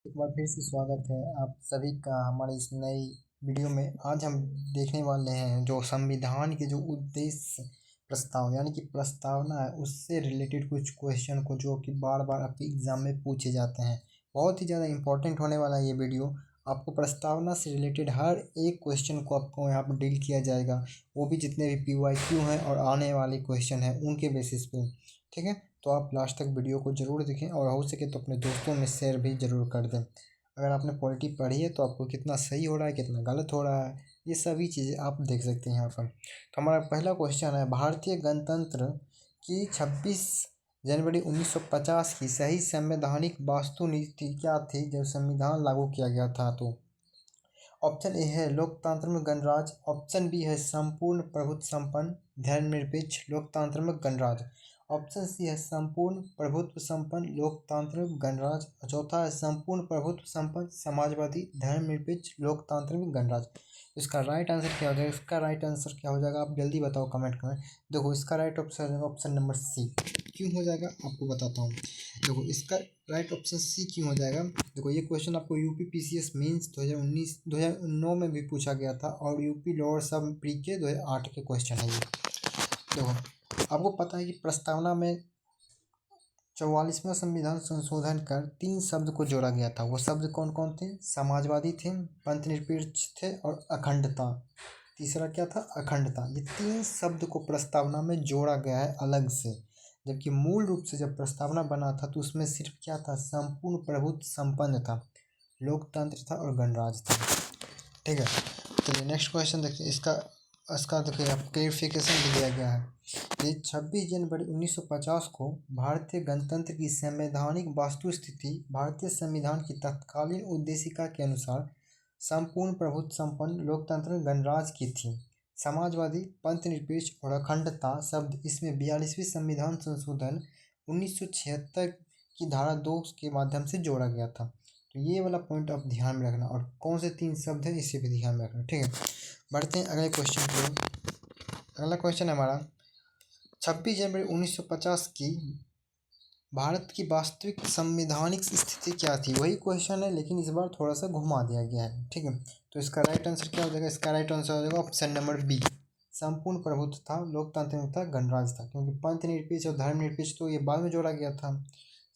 एक बार फिर से स्वागत है आप सभी का हमारे इस नई वीडियो में। आज हम देखने वाले हैं जो संविधान के जो उद्देश्य प्रस्ताव यानी कि प्रस्तावना है उससे रिलेटेड कुछ क्वेश्चन को जो कि बार बार आपके एग्जाम में पूछे जाते हैं। बहुत ही ज़्यादा इंपॉर्टेंट होने वाला है ये वीडियो। आपको प्रस्तावना से रिलेटेड हर एक क्वेश्चन को आपको यहाँ पर डील किया जाएगा, वो भी जितने भी PYQ हैं और आने वाले क्वेश्चन हैं उनके बेसिस पे। ठीक है, तो आप लास्ट तक वीडियो को ज़रूर देखें और हो सके तो अपने दोस्तों में शेयर भी ज़रूर कर दें। अगर आपने पॉलिटी पढ़ी है तो आपको कितना सही हो रहा है कितना गलत हो रहा है ये सभी चीज़ें आप देख सकते हैं यहाँ पर। तो हमारा पहला क्वेश्चन है, भारतीय गणतंत्र की 26 जनवरी 1950 की सही संवैधानिक वास्तु नीति क्या थी जब संविधान लागू किया गया था? तो ऑप्शन ए है लोकतंत्र में गणराज्य, ऑप्शन बी है संपूर्ण प्रभुत्व संपन्न धर्मनिरपेक्ष लोकतंत्र में गणराज्य, ऑप्शन सी है संपूर्ण प्रभुत्व संपन्न लोकतांत्रिक गणराज्य और चौथा है संपूर्ण प्रभुत्व संपन्न समाजवादी धर्मनिरपेक्ष लोकतांत्रिक गणराज्य। इसका राइट आंसर क्या हो जाएगा? इसका राइट आंसर क्या हो जाएगा आप जल्दी बताओ कमेंट करें। देखो इसका राइट आंसर हो जाएगा ऑप्शन नंबर सी। क्यों हो जाएगा आपको बताता हूँ। देखो इसका राइट ऑप्शन सी क्यों हो जाएगा। देखो ये क्वेश्चन आपको यूपी PCS मीन्स 2009 में भी पूछा गया था और यूपी लोअर सब प्री के 2008 के क्वेश्चन है ये। देखो आपको पता है कि प्रस्तावना में 44वां संविधान संशोधन कर 3 शब्द को जोड़ा गया था। वो शब्द कौन कौन थे? समाजवादी थे, पंथनिरपेक्ष थे और अखंडता। तीसरा क्या था? अखंडता। ये 3 शब्द को प्रस्तावना में जोड़ा गया है अलग से, जबकि मूल रूप से जब प्रस्तावना बना था तो उसमें सिर्फ क्या था? संपूर्ण प्रभुत्व संपन्न था, लोकतंत्र था और गणराज्य था। ठीक है, चलिए नेक्स्ट क्वेश्चन देखते हैं। इसका देखिए आप क्लेरिफिकेशन भी दिया गया है। ये 26 जनवरी 1950 को भारतीय गणतंत्र की संवैधानिक वास्तु स्थिति भारतीय संविधान की तत्कालीन उद्देशिका के अनुसार संपूर्ण प्रभुत्व संपन्न लोकतंत्र गणराज्य की थी। समाजवादी, पंथनिरपेक्ष और अखंडता शब्द इसमें 42वें संविधान संशोधन 1976 की धारा 2 के माध्यम से जोड़ा गया था। तो ये वाला पॉइंट आप ध्यान में रखना और कौन से 3 शब्द हैं इसे भी ध्यान में रखना। ठीक है, बढ़ते हैं अगले क्वेश्चन पे। अगला क्वेश्चन है हमारा 26 जनवरी 1950 की भारत की वास्तविक संवैधानिक स्थिति क्या थी? वही क्वेश्चन है लेकिन इस बार थोड़ा सा घुमा दिया गया है। ठीक है, तो इसका राइट आंसर क्या हो जाएगा? इसका राइट आंसर हो जाएगा ऑप्शन नंबर बी, संपूर्ण प्रभुत्व था, लोकतांत्रिक था, गणराज्य था। क्योंकि पंथनिरपेक्ष और धर्मनिरपेक्ष तो ये बाद में जोड़ा गया था,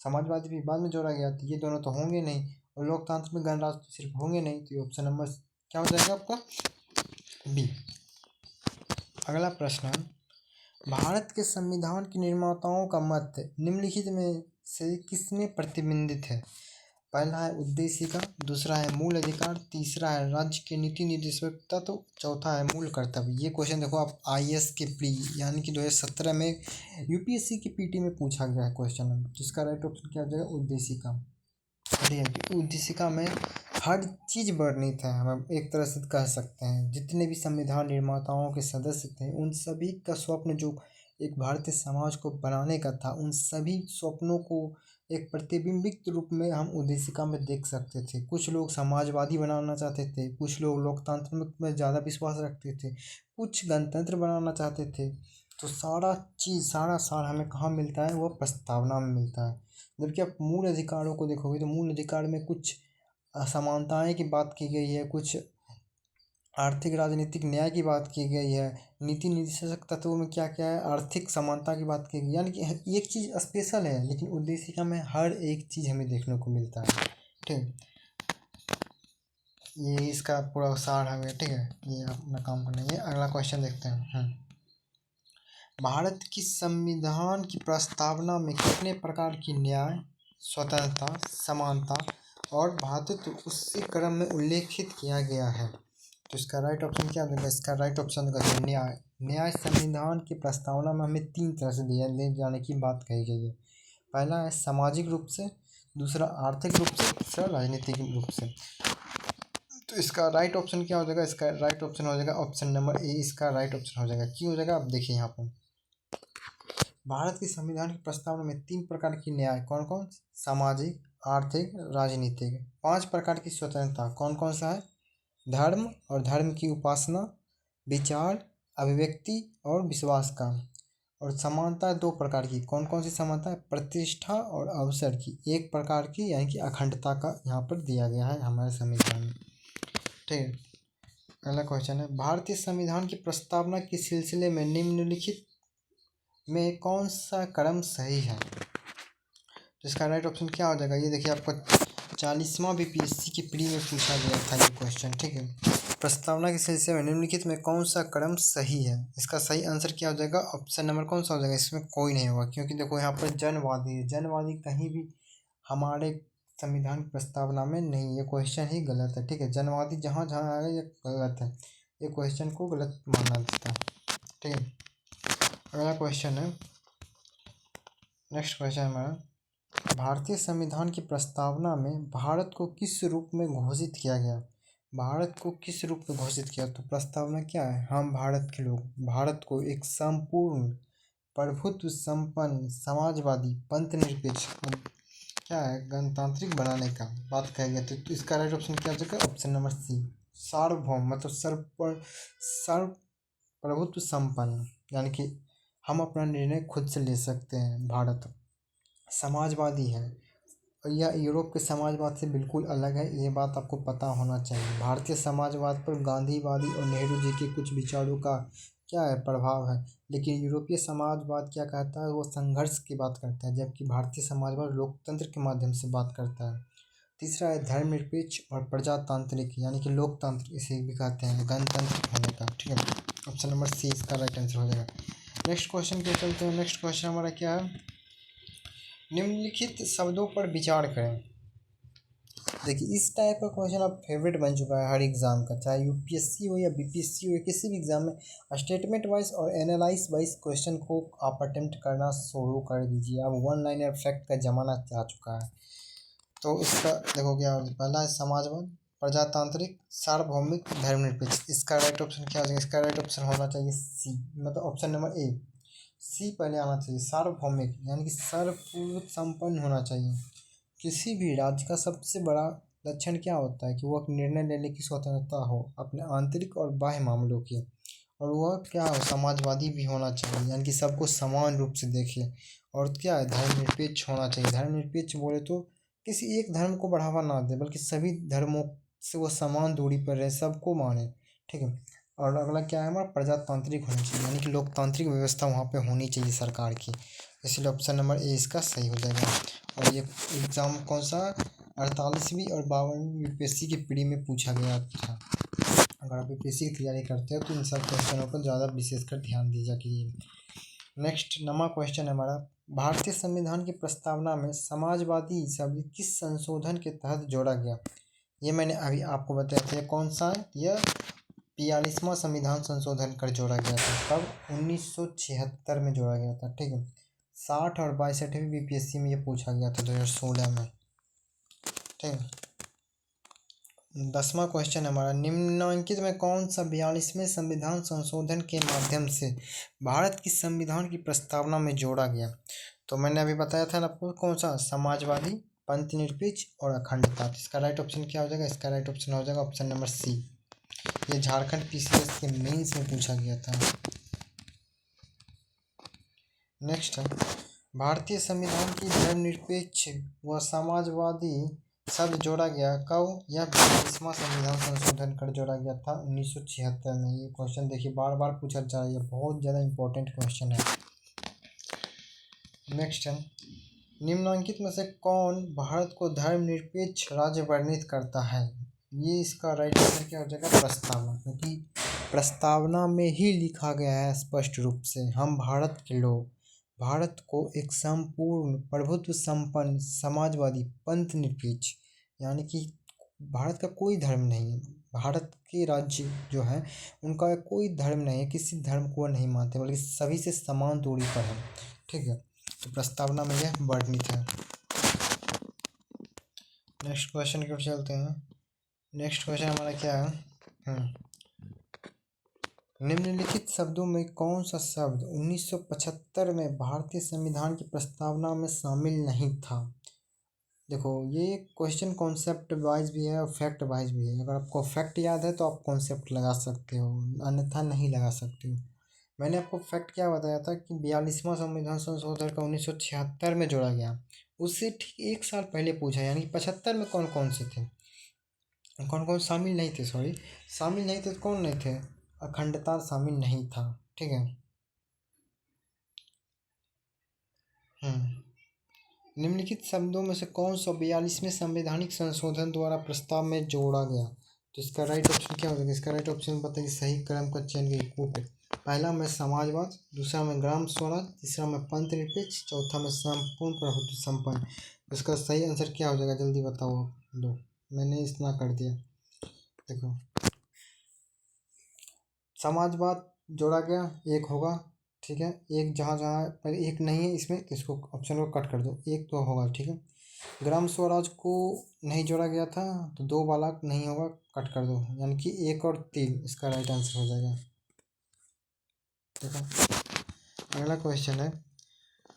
समाजवादी भी बाद में जोड़ा गया था, ये दोनों तो होंगे नहीं और लोकतंत्र में गणराज्य तो सिर्फ होंगे नहीं। तो ये ऑप्शन नंबर क्या हो जाएगा आपका? बी। अगला प्रश्न है, भारत के संविधान के निर्माताओं का मत निम्नलिखित में से किसमें प्रतिबिंबित है? पहला है उद्देशिका, दूसरा है मूल अधिकार, तीसरा है राज्य के नीति निर्देशक तत्व, चौथा है मूल कर्तव्य। ये क्वेश्चन देखो आप IAS के प्री यानी कि 2017 में UPSC की PT में पूछा गया है क्वेश्चन। जिसका राइट ऑप्शन क्या हो जाएगा? उद्देशिका। उद्देशिका में हर चीज़ वर्णित है, हम एक तरह से कह सकते हैं। जितने भी संविधान निर्माताओं के सदस्य थे उन सभी का स्वप्न जो एक भारतीय समाज को बनाने का था, उन सभी स्वप्नों को एक प्रतिबिंबित रूप में हम उद्देशिका में देख सकते थे। कुछ लोग समाजवादी बनाना चाहते थे, कुछ लोग लोकतंत्र में ज़्यादा विश्वास रखते थे, कुछ गणतंत्र बनाना चाहते थे। तो सारा चीज़ सारा सार हमें कहाँ मिलता है? वो प्रस्तावना में मिलता है। जबकि आप मूल अधिकारों को देखोगे तो मूल अधिकार में कुछ असमानताएं की बात की गई है, कुछ आर्थिक राजनीतिक न्याय की बात की गई है, नीति निर्देशक तत्वों में क्या क्या है, आर्थिक समानता की बात की गई। यानी कि एक चीज़ स्पेशल है लेकिन उद्देशिका में हर एक चीज़ हमें देखने को मिलता है। ठीक, ये इसका पूरा सार है। ठीक है, ये अपना काम करना है। अगला क्वेश्चन देखते हैं। भारत की संविधान की प्रस्तावना में कितने प्रकार की न्याय, स्वतंत्रता, समानता और भ्रातृत्व उसी क्रम में उल्लेखित किया गया है? तो इसका राइट ऑप्शन क्या होगा? इसका राइट ऑप्शन होगा न्याय। न्याय संविधान की प्रस्तावना में हमें 3 तरह से दिए जाने की बात कही गई है। पहला है सामाजिक रूप से, दूसरा आर्थिक रूप से, तीसरा राजनीतिक रूप से। तो इसका राइट ऑप्शन क्या हो जाएगा? इसका राइट ऑप्शन हो जाएगा ऑप्शन नंबर ए। इसका राइट ऑप्शन हो जाएगा। क्यों हो जाएगा आप देखिए यहाँ पर। भारत की संविधान की प्रस्तावना में 3 प्रकार की न्याय कौन कौन? सामाजिक, आर्थिक, राजनीतिक। 5 प्रकार की स्वतंत्रता कौन कौन सा है? धर्म और धर्म की उपासना, विचार, अभिव्यक्ति और विश्वास का। और समानता दो प्रकार की, कौन कौन सी समानता है? प्रतिष्ठा और अवसर की एक प्रकार की, यानी कि अखंडता का यहाँ पर दिया गया है हमारे संविधान में। ठीक है, अगला क्वेश्चन है, भारतीय संविधान की प्रस्तावना के सिलसिले में निम्नलिखित में कौन सा क्रम सही है? तो इसका राइट ऑप्शन क्या हो जाएगा? ये देखिए, आपको 40वां बीपीएससी की प्री में पूछा गया था ये क्वेश्चन। ठीक है, प्रस्तावना के सिलसिले में निम्नलिखित में कौन सा क्रम सही है? इसका सही आंसर क्या हो जाएगा? ऑप्शन नंबर कौन सा हो जाएगा? इसमें कोई नहीं होगा, क्योंकि देखो यहाँ पर जनवादी है, जनवादी कहीं भी हमारे संविधान की प्रस्तावना में नहीं, ये क्वेश्चन ही गलत है। ठीक है, जनवादी जहाँ जहाँ आएगा ये गलत है, ये क्वेश्चन को गलत माना जाता है। ठीक है, अगला क्वेश्चन है, नेक्स्ट क्वेश्चन हमारा, भारतीय संविधान की प्रस्तावना में भारत को किस रूप में घोषित किया गया? भारत को किस रूप में घोषित किया? तो प्रस्तावना क्या है? हम भारत के लोग भारत को एक संपूर्ण प्रभुत्व संपन्न समाजवादी पंथनिरपेक्ष क्या है गणतांत्रिक बनाने का बात कहा गया। तो इसका राइट ऑप्शन क्या हो जाएगा? ऑप्शन नंबर सी, सार्वभौम, मतलब सर्व प्रभुत्व संपन्न, यानी कि हम अपना निर्णय खुद से ले सकते हैं। भारत समाजवादी है, और यह यूरोप के समाजवाद से बिल्कुल अलग है, ये बात आपको पता होना चाहिए। भारतीय समाजवाद पर गांधीवादी और नेहरू जी के कुछ विचारों का क्या है प्रभाव है, लेकिन यूरोपीय समाजवाद क्या कहता है? वो संघर्ष की बात करता है, जबकि भारतीय समाजवाद लोकतंत्र के माध्यम से बात करता है। तीसरा है धर्मनिरपेक्ष और प्रजातांत्रिक, यानी कि लोकतंत्र इसे भी कहते हैं, गणतंत्र होने का। ठीक है, ऑप्शन नंबर सी इसका राइट आंसर हो जाएगा। नेक्स्ट क्वेश्चन पे चलते हैं। नेक्स्ट क्वेश्चन हमारा क्या है? निम्नलिखित शब्दों पर विचार करें। देखिए, इस टाइप का क्वेश्चन अब फेवरेट बन चुका है हर एग्जाम का, चाहे यूपीएससी हो या बीपीएससी हो या किसी भी एग्जाम में। स्टेटमेंट वाइज और एनालाइज वाइज क्वेश्चन को आप अटेम्प्ट करना शुरू कर दीजिए। अब वन लाइनर फैक्ट का जमाना आ चुका है। तो इसका देखो क्या, पहला है समाजवाद, प्रजातांत्रिक, सार्वभौमिक, धर्मनिरपेक्ष। इसका राइट ऑप्शन क्या हो जाएगा? इसका राइट ऑप्शन होना चाहिए सी, मतलब ऑप्शन नंबर ए, सी पहले आना चाहिए। सार्वभौमिक यानी कि सर्वपूर्ण संपन्न होना चाहिए। किसी भी राज्य का सबसे बड़ा लक्षण क्या होता है? कि वह निर्णय लेने की स्वतंत्रता हो अपने आंतरिक और बाह्य मामलों की, और वह क्या हो? समाजवादी भी होना चाहिए, यानी कि सबको समान रूप से देखे। और क्या है? धर्मनिरपेक्ष होना चाहिए। धर्मनिरपेक्ष बोले तो किसी एक धर्म को बढ़ावा ना दे, बल्कि सभी धर्मों से वो समान दूरी पर रहे, सबको माने। ठीक है, और अगला क्या है हमारा? प्रजातांत्रिक होनी चाहिए, यानी कि लोकतांत्रिक व्यवस्था वहाँ पे होनी चाहिए सरकार की। इसलिए ऑप्शन नंबर ए इसका सही हो जाएगा। और ये एग्ज़ाम कौन सा? 48वीं और 52वीं यूपीएससी की प्री में पूछा गया था। अगर आप यूपीएससी की तैयारी करते हो तो इन सब क्वेश्चनों पर ज़्यादा विशेषकर ध्यान दीजिए कीजिए। नेक्स्ट नवा क्वेश्चन है हमारा, भारतीय संविधान की प्रस्तावना में समाजवादी शब्द किस संशोधन के तहत जोड़ा गया? ये मैंने अभी आपको बताया था। कौन सा? यह 42वां संविधान संशोधन कर जोड़ा गया था। कब? 1976 में जोड़ा गया था। ठीक है, 60 और 62वीं बीपीएससी में ये पूछा गया था 2016 में। ठीक है, 10वां क्वेश्चन हमारा, निम्नलिखित में कौन सा 42वें संविधान संशोधन के माध्यम से भारत की संविधान की प्रस्तावना में जोड़ा गया? तो मैंने अभी बताया था ना आपको, कौन सा? समाजवादी, पंथनिरपेक्ष और अखंडता। इसका राइट ऑप्शन क्या हो जाएगा? इसका राइट ऑप्शन हो जाएगा ऑप्शन नंबर सी। ये झारखंड पीसीएस के मेंस में पूछा गया था। नेक्स्ट है, भारतीय संविधान की धर्मनिरपेक्ष व समाजवादी शब्द जोड़ा गया कब? यह 42वां संविधान संशोधन कर जोड़ा गया था 1976 में। ये क्वेश्चन देखिए बार बार पूछा जा रहा है, बहुत ज़्यादा इंपॉर्टेंट क्वेश्चन है। नेक्स्ट है, निम्नलिखित में से कौन भारत को धर्मनिरपेक्ष राज्य वर्णित करता है? ये इसका राइट आंसर क्या हो जाएगा? प्रस्तावना, क्योंकि प्रस्तावना में ही लिखा गया है स्पष्ट रूप से, हम भारत के लोग भारत को एक संपूर्ण प्रभुत्व संपन्न समाजवादी पंथनिरपेक्ष, यानी कि भारत का कोई धर्म नहीं है, भारत के राज्य जो है उनका कोई धर्म नहीं है, किसी धर्म को नहीं मानते, बल्कि सभी से समान दूरी पर है। ठीक है, तो प्रस्तावना में यह वर्णित है। नेक्स्ट क्वेश्चन की ओर चलते हैं। नेक्स्ट क्वेश्चन हमारा क्या है? निम्नलिखित शब्दों में कौन सा शब्द 1975 में भारतीय संविधान की प्रस्तावना में शामिल नहीं था? देखो, ये क्वेश्चन कॉन्सेप्ट वाइज भी है और फैक्ट वाइज भी है। अगर आपको फैक्ट याद है तो आप कॉन्सेप्ट लगा सकते हो, अन्यथा नहीं लगा सकते हो। मैंने आपको फैक्ट क्या बताया था कि 42वां संविधान संशोधन का 1976 में जोड़ा गया। उससे ठीक 1 साल पहले पूछा, यानी 75 में कौन कौन से थे, कौन कौन शामिल नहीं थे, सॉरी शामिल नहीं थे तो कौन नहीं थे, अखंडता शामिल नहीं था। ठीक है। निम्नलिखित शब्दों में से कौन सा 42वें संवैधानिक संशोधन द्वारा प्रस्ताव में जोड़ा गया? तो इसका राइट ऑप्शन क्या हो जाएगा? इसका राइट ऑप्शन बताइए, सही क्रम का चयन करिए। कूट पहला में समाजवाद, दूसरा में ग्राम स्वराज, तीसरा में पंथ निरपेक्ष, चौथा में संपूर्ण प्रभुत्व संपन्न। इसका सही आंसर क्या हो जाएगा, जल्दी बताओ आप लोग। मैंने इतना कर दिया। देखो, समाजवाद जोड़ा गया, एक होगा। ठीक है, एक जहाँ जहाँ पर एक नहीं है इसमें, तो इसको ऑप्शन को कट कर दो, एक तो होगा। ठीक है, ग्राम स्वराज को नहीं जोड़ा गया था, तो 2 वाला नहीं होगा, कट कर दो, यानी कि 1 और 3 इसका राइट आंसर हो जाएगा। देखो, अगला क्वेश्चन है,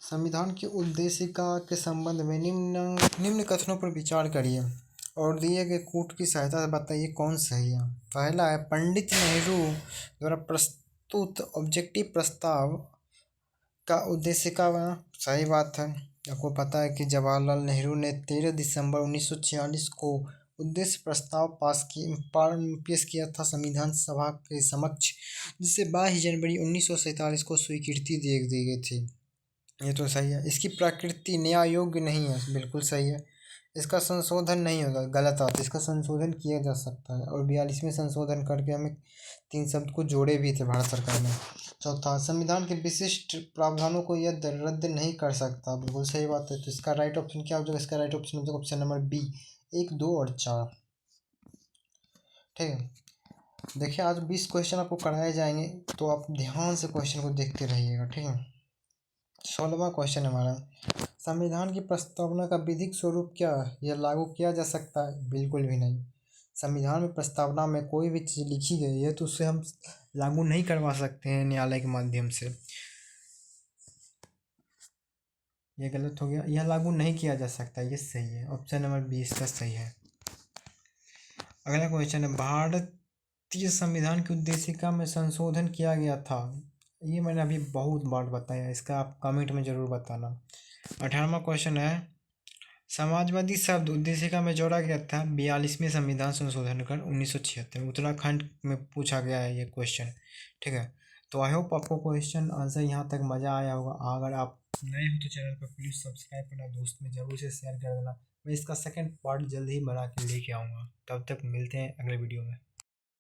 संविधान की उद्देशिका के संबंध में निम्न कथनों पर विचार करिए और दिए गए कूट की सहायता से बताइए कौन सही है। पहला है, पंडित नेहरू द्वारा प्रस्तुत ऑब्जेक्टिव प्रस्ताव का उद्देशिका बना। सही बात है। आपको पता है कि जवाहरलाल नेहरू ने 13 दिसंबर 1946 को उद्देश्य प्रस्ताव पेश किया था संविधान सभा के समक्ष, जिसे 22 जनवरी 1947 को स्वीकृति दे दी गई थी। ये तो सही है। इसकी प्रकृति न्याय योग्य नहीं है, बिल्कुल सही है। इसका संशोधन नहीं होगा, गलत बात है। इसका संशोधन किया जा सकता है, और 42वें संशोधन करके हमें 3 शब्द को जोड़े भी थे भारत सरकार ने। चौथा, संविधान के विशिष्ट प्रावधानों को यह रद्द नहीं कर सकता, बिल्कुल सही बात है। तो इसका राइट ऑप्शन क्या हो जाएगा? इसका राइट ऑप्शन हो जाएगा ऑप्शन नंबर बी, 1, 2 और 4। ठीक है, देखिए आज 20 क्वेश्चन आपको कराए जाएंगे, तो आप ध्यान से क्वेश्चन को देखते रहिएगा। ठीक है, 16वां क्वेश्चन हमारा, संविधान की प्रस्तावना का विधिक स्वरूप क्या है? यह लागू किया जा सकता है? बिल्कुल भी नहीं। संविधान में प्रस्तावना में कोई भी चीज़ लिखी गई है तो उसे हम लागू नहीं करवा सकते हैं न्यायालय के माध्यम से। ये गलत हो गया, यह लागू नहीं किया जा सकता, ये सही है। ऑप्शन नंबर 20 का सही है। अगला क्वेश्चन है, भारतीय संविधान की उद्देशिका में संशोधन किया गया था। ये मैंने अभी बहुत बार बताया, इसका आप कमेंट में ज़रूर बताना। 18वां क्वेश्चन है, समाजवादी शब्द उद्देशिका में जोड़ा गया था 42वें संविधान संशोधन कर 1976 उत्तराखंड में पूछा गया है ये क्वेश्चन। ठीक है, तो आई होप आपको क्वेश्चन आंसर यहाँ तक मज़ा आया होगा। अगर आप नए हो तो चैनल पर प्लीज़ सब्सक्राइब करना, दोस्त में ज़रूर से शेयर कर देना। मैं इसका सेकंड पार्ट जल्द ही बना के लेके आऊँगा। तब तक मिलते हैं अगले वीडियो में।